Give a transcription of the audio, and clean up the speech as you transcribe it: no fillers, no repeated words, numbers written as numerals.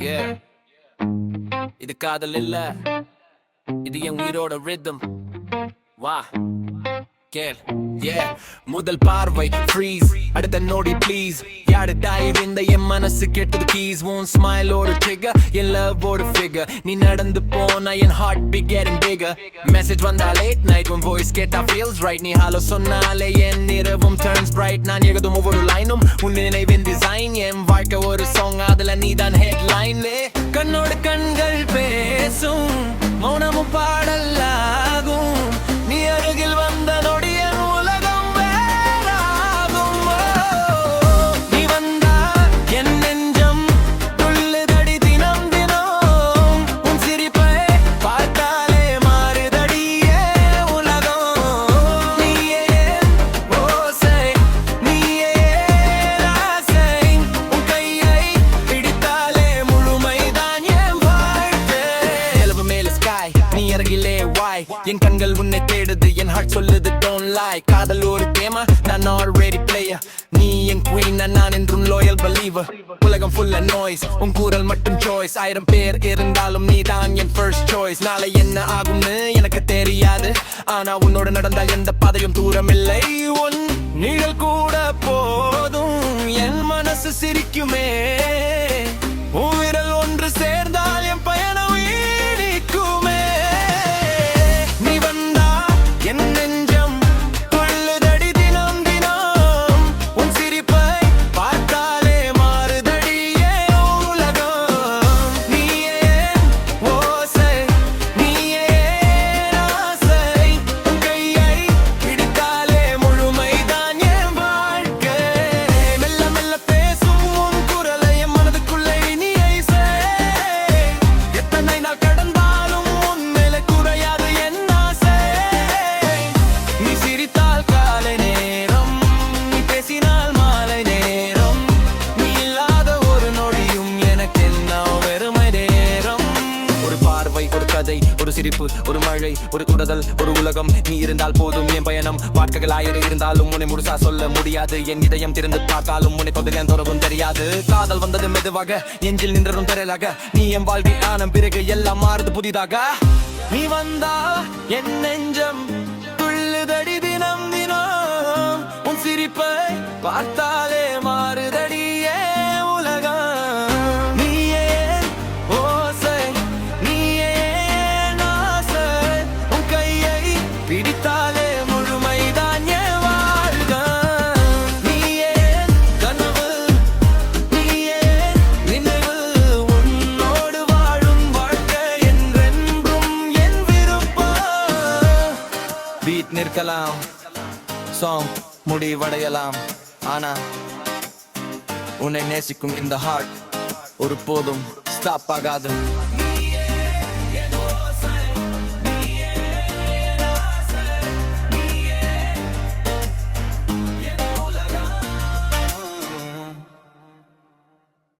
Yeah, இது காதல் இல்ல, இது என் உயிரோட rhythm. வா கேள். Yeah, முதல் பார்வை freeze, அடுத்த நொடி please. யாருடா இருந்த என் மனசு கேட்டது keys. உன் smile ஓட trigger, என் love ஓட figure. நீ நடந்து போனா என் heart be getting bigger. Message வந்தா late night, உன் voice கேட்டா feels right. நீ hello சொன்னாலே என் இரவும் turns bright. நான் எழுதும் ஒவ்வொரு லைனும் உன் நினைவின் design. என் வாழ்க்கை ஒரு song, அதுல நீதான் headline. கண்ணோடு கண்கள் பேசும், மௌனமும் பாடலாகும். நீ அருகில் வந்த நொடி என் உலகம் வேறாகும். நீ வந்தா என் நெஞ்சம் துள்ளுதடி தினம் தினம். உன் சிரிப்பை பார்த்தாலே மாறுதடியே உலகம். நீயே ஓசை, நீயே ஆசை. உன் கையை பிடித்தாலே முழுமைதான் என் வாழ்க்கை. நிலவு மேல sky, நீ அருகிலே why? என் கண்கள் உன்னை தேடுது, என் heart சொல்லுது don't lie. காதல் ஒரு தேமா, நான் already player. நீ என் queen, நான் என்றும் loyal believer. உலகம் full of noise, உன் கூறல் மட்டும் choice. 1000 பேர் இருந்தாலும் நீ தான் என் first choice. நாளை என்ன ஆகும்னு எனக்கு தெரியாது, ஆனா உன்னோட நடந்தால் எந்த பாதையும் தூரம் இல்லை. உன் நிழல் கூட போதும், என் மனசு சிரிக்குமே. உன் விரல் ஒன்று சேர்ந்தால் என் பயணம் இனிக்குமே. நீ வந்தா என் நெஞ்சம் துள்ளுதடி தினம் தினம். உன் சிரிப்பை பார்த்தாலே மாறுதடியே உலகம். நீயே ஓசை, நீயே ஆசை. உன் கையை பிடித்தாலே முழுமைதான் என் வாழ்க்கை. மெல்ல மெல்ல பேசும் உன் குரலை என் மனதுக்குள்ளே இனியை செய். எத்தனை நாள் கடந்தாலும் உன் மேலே குறையாது என் ஆசை. நீ சிரித்தால் காலை நேரம், நீ பேசினால் மாலை நேரம். நீ இல்லாத ஒரு நொடியும் எனக்கு என்ன வெறுமை நேரம். ஒரு பார்வை, ஒரு கதை, ஒரு சிரிப்பு, ஒரு மழை, ஒரு தொடுதல், ஒரு உலகம். நீ இருந்தால் போதும் என் பயணம். வார்த்தைகள் 1000 இருந்தாலும் உன்னை முழுசா சொல்ல முடியாது. என் இதயம் திறந்து பார்த்தாலும் உன்னை தொடுதல் தொடரும் தெரியாது. காதல் வந்தது மெதுவாக, நெஞ்சில் நின்றதும் திரளாக. நீ என் வாழ்வில் ஆன பிறகு எல்லாம் மாறுது புதிதாக. நீ வந்தா என் நெஞ்சம் துள்ளுதடி தினம் தினம். உன் சிரிப்பை பார்த்தாலே மாறுதடியே உலகம். நீயே ஓசை, நீயே ஆசை. உன் கையை பிடித்தாலே முழுமைதான் என் வாழ்க்கை. நீயே கனவு, நீயே நினைவு. உன்னோடு வாழும் வாழ்க்கை என்றென்றும் என் விருப்பம். பீட் நிற்கலாம், சாங் முடிவடையலாம், ஆனா உன்னை நேசிக்கும் இந்த ஹார்ட் ஒரு போதும் ஸ்டாப் ஆகாது.